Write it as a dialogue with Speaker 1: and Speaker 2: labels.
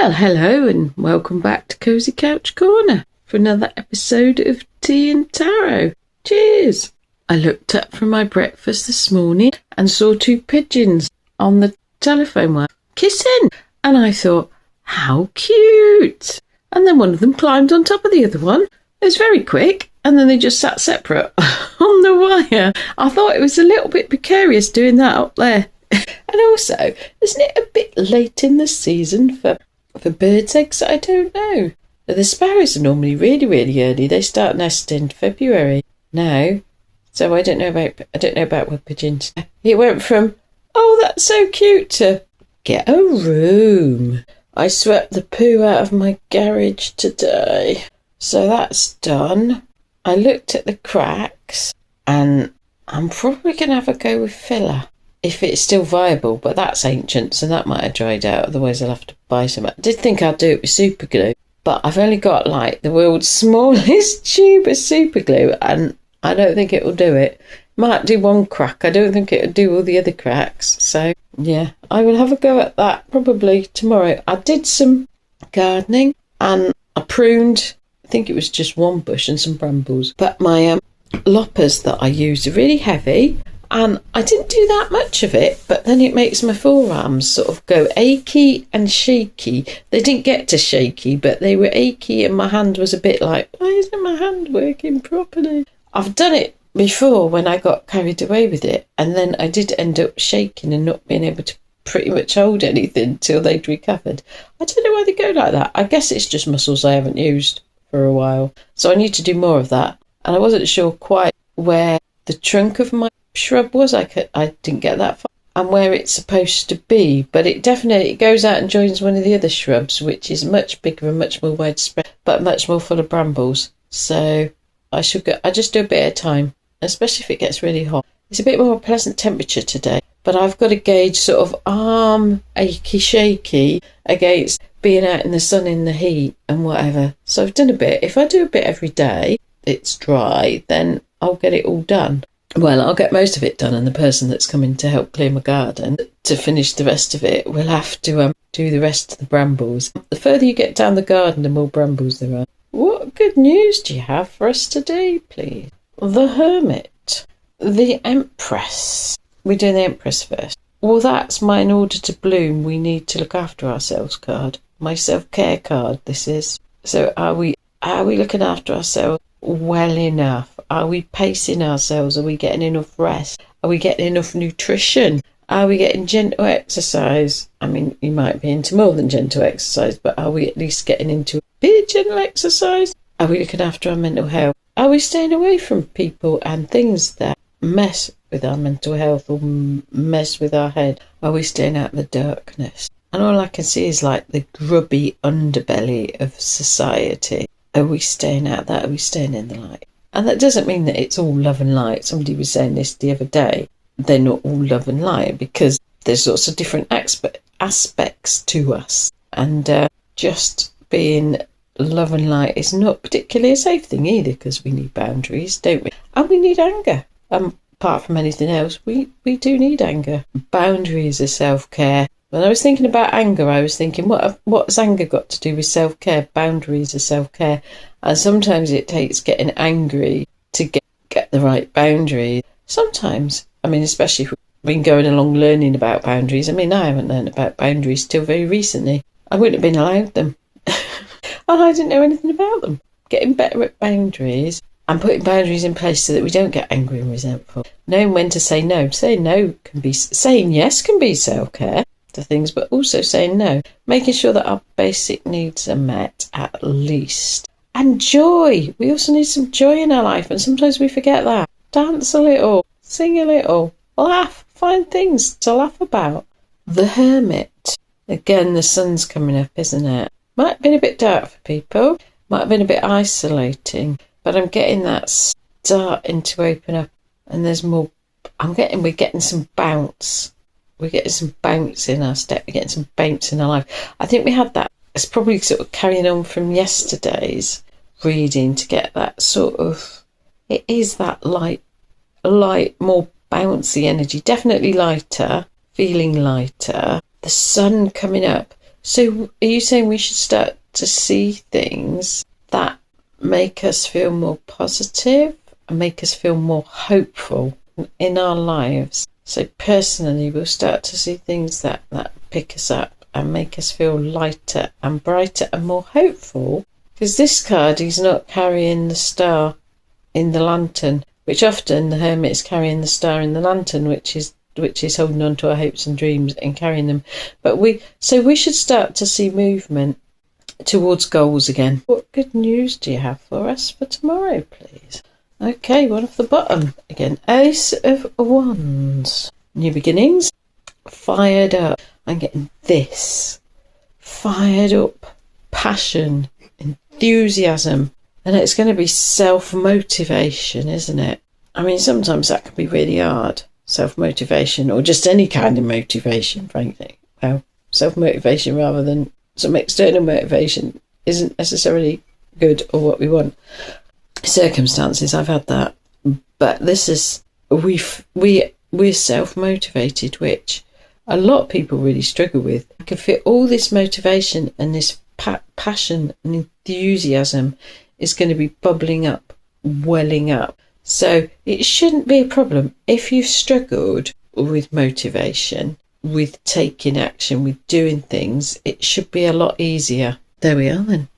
Speaker 1: Well, hello and welcome back to Cozy Couch Corner for another episode of Tea and Tarot. Cheers! I looked up from my breakfast this morning and saw two pigeons on the telephone wire kissing, and I thought, how cute! And then one of them climbed on top of the other one. It was very quick, and then they just sat separate on the wire. I thought it was a little bit precarious doing that up there. And also, isn't it a bit late in the season for birds' eggs? I don't know. The sparrows are normally really, really early. They start nesting in February now. So I don't know about wood pigeons. It went from, oh, that's so cute, to get a room. I swept the poo out of my garage today. So that's done. I looked at the cracks and I'm probably going to have a go with filler. If it's still viable, but that's ancient, so that might have dried out, otherwise I'll have to buy some. I did think I'd do it with super glue, but I've only got like the world's smallest tube of super glue, and I don't think it will do it. Might do one crack, I don't think it'll do all the other cracks, so yeah, I will have a go at that probably tomorrow. I did some gardening, and I pruned, I think it was just one bush and some brambles, but my loppers that I use are really heavy, and I didn't do that much of it, but then it makes my forearms sort of go achy and shaky. They didn't get to shaky, but they were achy, and my hand was a bit like, why isn't my hand working properly? I've done it before when I got carried away with it, and then I did end up shaking and not being able to pretty much hold anything till they'd recovered. I don't know why they go like that. I guess it's just muscles I haven't used for a while. So I need to do more of that. And I wasn't sure quite where the trunk of my shrub was. I didn't get that far, and where it's supposed to be, but it definitely goes out and joins one of the other shrubs, which is much bigger and much more widespread, but much more full of brambles. So I just do a bit at a time, especially if it gets really hot. It's a bit more pleasant temperature today, but I've got to gauge sort of arm achy shaky against being out in the sun in the heat and whatever. So I've done a bit. If I do a bit every day, it's dry, then I'll get it all done. Well, I'll get most of it done, and the person that's coming to help clear my garden to finish the rest of it will have to do the rest of the brambles. The further you get down the garden, the more brambles there are. What good news do you have for us today, please? The Hermit. The Empress. We're doing the Empress first. Well, that's my In Order to Bloom, We Need to Look After Ourselves card. My self-care card, this is. So are we looking after ourselves well enough? Are we pacing ourselves? Are we getting enough rest? Are we getting enough nutrition? Are we getting gentle exercise? I mean, you might be into more than gentle exercise, but are we at least getting into a bit of gentle exercise? Are we looking after our mental health? Are we staying away from people and things that mess with our mental health or mess with our head? Are we staying out of the darkness? And all I can see is like the grubby underbelly of society. Are we staying out of that? Are we staying in the light? And that doesn't mean that it's all love and light. Somebody was saying this the other day. They're not all love and light, because there's lots of different aspects to us. And just being love and light is not particularly a safe thing either, because we need boundaries, don't we? And we need anger. Apart from anything else, we do need anger. Boundaries are self-care. When I was thinking about anger, I was thinking, what's anger got to do with self-care? Boundaries are self-care. And sometimes it takes getting angry to get the right boundary. Sometimes, I mean, especially if we've been going along learning about boundaries. I mean, I haven't learned about boundaries till very recently. I wouldn't have been allowed them. And I didn't know anything about them. Getting better at boundaries and putting boundaries in place so that we don't get angry and resentful. Knowing when to say no. Saying yes can be self-care to things, but also saying no. Making sure that our basic needs are met at least. And joy. We also need some joy in our life, and sometimes we forget that. Dance a little, sing a little, laugh, find things to laugh about. The Hermit. Again, the sun's coming up, isn't it? Might have been a bit dark for people, might have been a bit isolating, but I'm getting that starting to open up, and there's more. We're getting some bounce. We're getting some bounce in our step, we're getting some bounce in our life. I think we had that. It's probably sort of carrying on from yesterday's reading to get that sort of, it is that light, more bouncy energy, definitely lighter, feeling lighter. The sun coming up So are you saying we should start to see things that make us feel more positive and make us feel more hopeful in our lives? So personally, we'll start to see things that pick us up and make us feel lighter and brighter and more hopeful. Because this card, he's not carrying the star in the lantern, which often the hermit is carrying the star in the lantern, which is holding on to our hopes and dreams and carrying them. But we should start to see movement towards goals again. What good news do you have for us for tomorrow, please? Okay, one off the bottom again. Ace of Wands. New beginnings. Fired up. I'm getting this. Fired up. Passion. Enthusiasm. And it's going to be self-motivation, isn't it? I mean, sometimes that can be really hard. Self-motivation, or just any kind of motivation, frankly. Well, self-motivation rather than some external motivation isn't necessarily good or what we want. Circumstances, I've had that. But this is, we're self-motivated, which a lot of people really struggle with. I can feel all this motivation and this passion and enthusiasm is going to be bubbling up, welling up. So it shouldn't be a problem. If you've struggled with motivation, with taking action, with doing things, it should be a lot easier. There we are then.